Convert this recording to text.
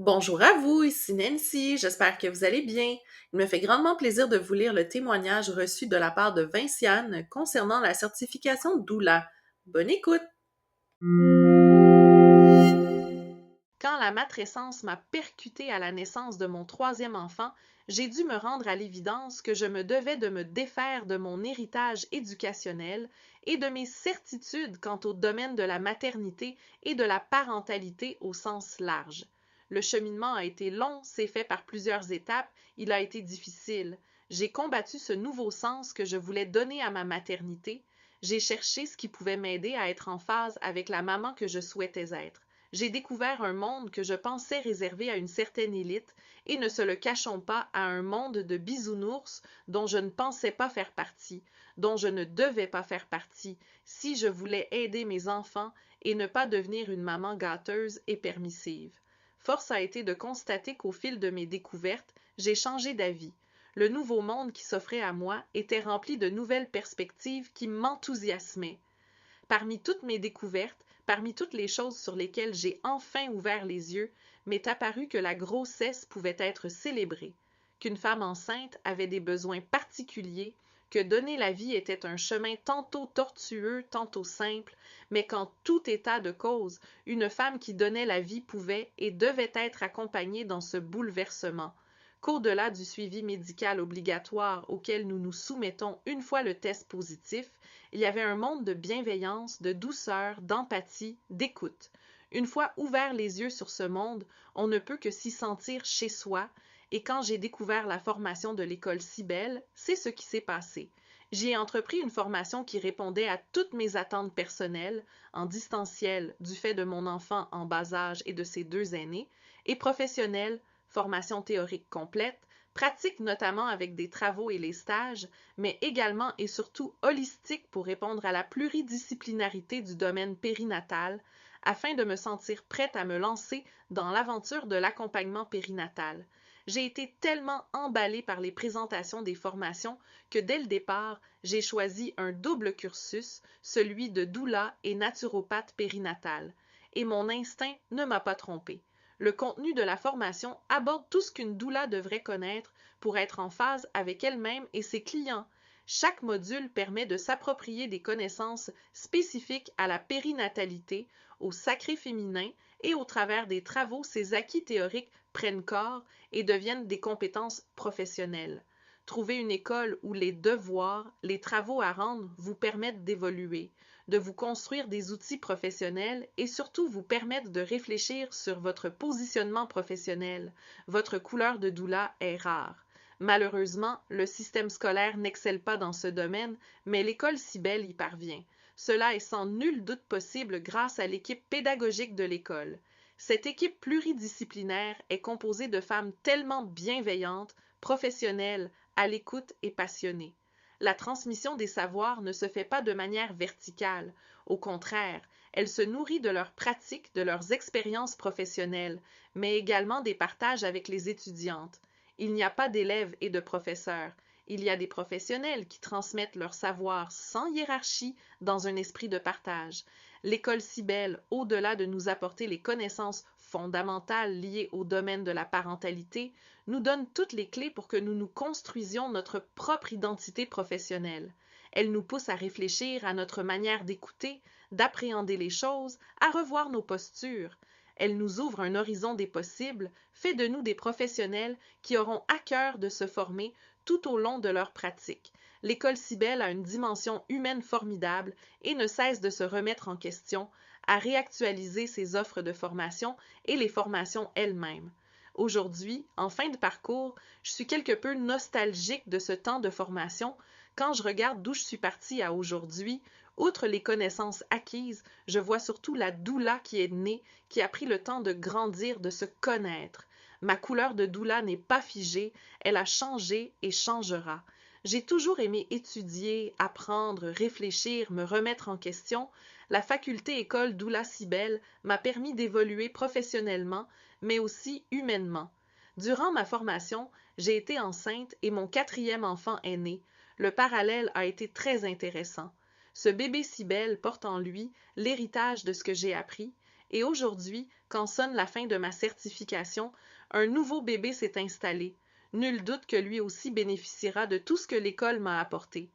Bonjour à vous, ici Nancy, j'espère que vous allez bien. Il me fait grandement plaisir de vous lire le témoignage reçu de la part de Vinciane concernant la certification doula. Bonne écoute! Quand la matrescence m'a percutée à la naissance de mon troisième enfant, j'ai dû me rendre à l'évidence que je me devais de me défaire de mon héritage éducationnel et de mes certitudes quant au domaine de la maternité et de la parentalité au sens large. Le cheminement a été long, s'est fait par plusieurs étapes, il a été difficile. J'ai combattu ce nouveau sens que je voulais donner à ma maternité. J'ai cherché ce qui pouvait m'aider à être en phase avec la maman que je souhaitais être. J'ai découvert un monde que je pensais réservé à une certaine élite, et ne se le cachons pas, à un monde de bisounours dont je ne pensais pas faire partie, dont je ne devais pas faire partie, si je voulais aider mes enfants et ne pas devenir une maman gâteuse et permissive. Force a été de constater qu'au fil de mes découvertes, j'ai changé d'avis. Le nouveau monde qui s'offrait à moi était rempli de nouvelles perspectives qui m'enthousiasmaient. Parmi toutes mes découvertes, parmi toutes les choses sur lesquelles j'ai enfin ouvert les yeux, m'est apparu que la grossesse pouvait être célébrée, qu'une femme enceinte avait des besoins particuliers, que donner la vie était un chemin tantôt tortueux, tantôt simple, mais qu'en tout état de cause, une femme qui donnait la vie pouvait et devait être accompagnée dans ce bouleversement, qu'au-delà du suivi médical obligatoire auquel nous nous soumettons une fois le test positif, il y avait un monde de bienveillance, de douceur, d'empathie, d'écoute. Une fois ouvert les yeux sur ce monde, on ne peut que s'y sentir chez soi, et quand j'ai découvert la formation de l'école Cybelle, c'est ce qui s'est passé. J'y ai entrepris une formation qui répondait à toutes mes attentes personnelles, en distanciel du fait de mon enfant en bas âge et de ses deux aînés, et professionnelle, formation théorique complète, pratique notamment avec des travaux et les stages, mais également et surtout holistique pour répondre à la pluridisciplinarité du domaine périnatal, afin de me sentir prête à me lancer dans l'aventure de l'accompagnement périnatal. J'ai été tellement emballée par les présentations des formations que dès le départ, j'ai choisi un double cursus, celui de doula et naturopathe périnatal. Et mon instinct ne m'a pas trompée. Le contenu de la formation aborde tout ce qu'une doula devrait connaître pour être en phase avec elle-même et ses clients. Chaque module permet de s'approprier des connaissances spécifiques à la périnatalité, au sacré féminin, et au travers des travaux, ces acquis théoriques prennent corps et deviennent des compétences professionnelles. Trouver une école où les devoirs, les travaux à rendre vous permettent d'évoluer, de vous construire des outils professionnels et surtout vous permettent de réfléchir sur votre positionnement professionnel. Votre couleur de doula est rare. Malheureusement, le système scolaire n'excelle pas dans ce domaine, mais l'école Cybelle y parvient. Cela est sans nul doute possible grâce à l'équipe pédagogique de l'école. Cette équipe pluridisciplinaire est composée de femmes tellement bienveillantes, professionnelles, à l'écoute et passionnées. La transmission des savoirs ne se fait pas de manière verticale. Au contraire, elle se nourrit de leurs pratiques, de leurs expériences professionnelles, mais également des partages avec les étudiantes. Il n'y a pas d'élèves et de professeurs. Il y a des professionnels qui transmettent leur savoir sans hiérarchie dans un esprit de partage. L'école Cybelle, au-delà de nous apporter les connaissances fondamentales liées au domaine de la parentalité, nous donne toutes les clés pour que nous nous construisions notre propre identité professionnelle. Elle nous pousse à réfléchir à notre manière d'écouter, d'appréhender les choses, à revoir nos postures. Elle nous ouvre un horizon des possibles, fait de nous des professionnels qui auront à cœur de se former tout au long de leur pratique. L'école Cybelle a une dimension humaine formidable et ne cesse de se remettre en question, à réactualiser ses offres de formation et les formations elles-mêmes. Aujourd'hui, en fin de parcours, je suis quelque peu nostalgique de ce temps de formation. Quand je regarde d'où je suis partie à aujourd'hui, outre les connaissances acquises, je vois surtout la doula qui est née, qui a pris le temps de grandir, de se connaître. Ma couleur de doula n'est pas figée, elle a changé et changera. J'ai toujours aimé étudier, apprendre, réfléchir, me remettre en question. La faculté école Doula Cybelle m'a permis d'évoluer professionnellement, mais aussi humainement. Durant ma formation, j'ai été enceinte et mon quatrième enfant est né. Le parallèle a été très intéressant. Ce bébé Cybelle porte en lui l'héritage de ce que j'ai appris, Et aujourd'hui, quand sonne la fin de ma certification, un nouveau bébé s'est installé. Nul doute que lui aussi bénéficiera de tout ce que l'école m'a apporté.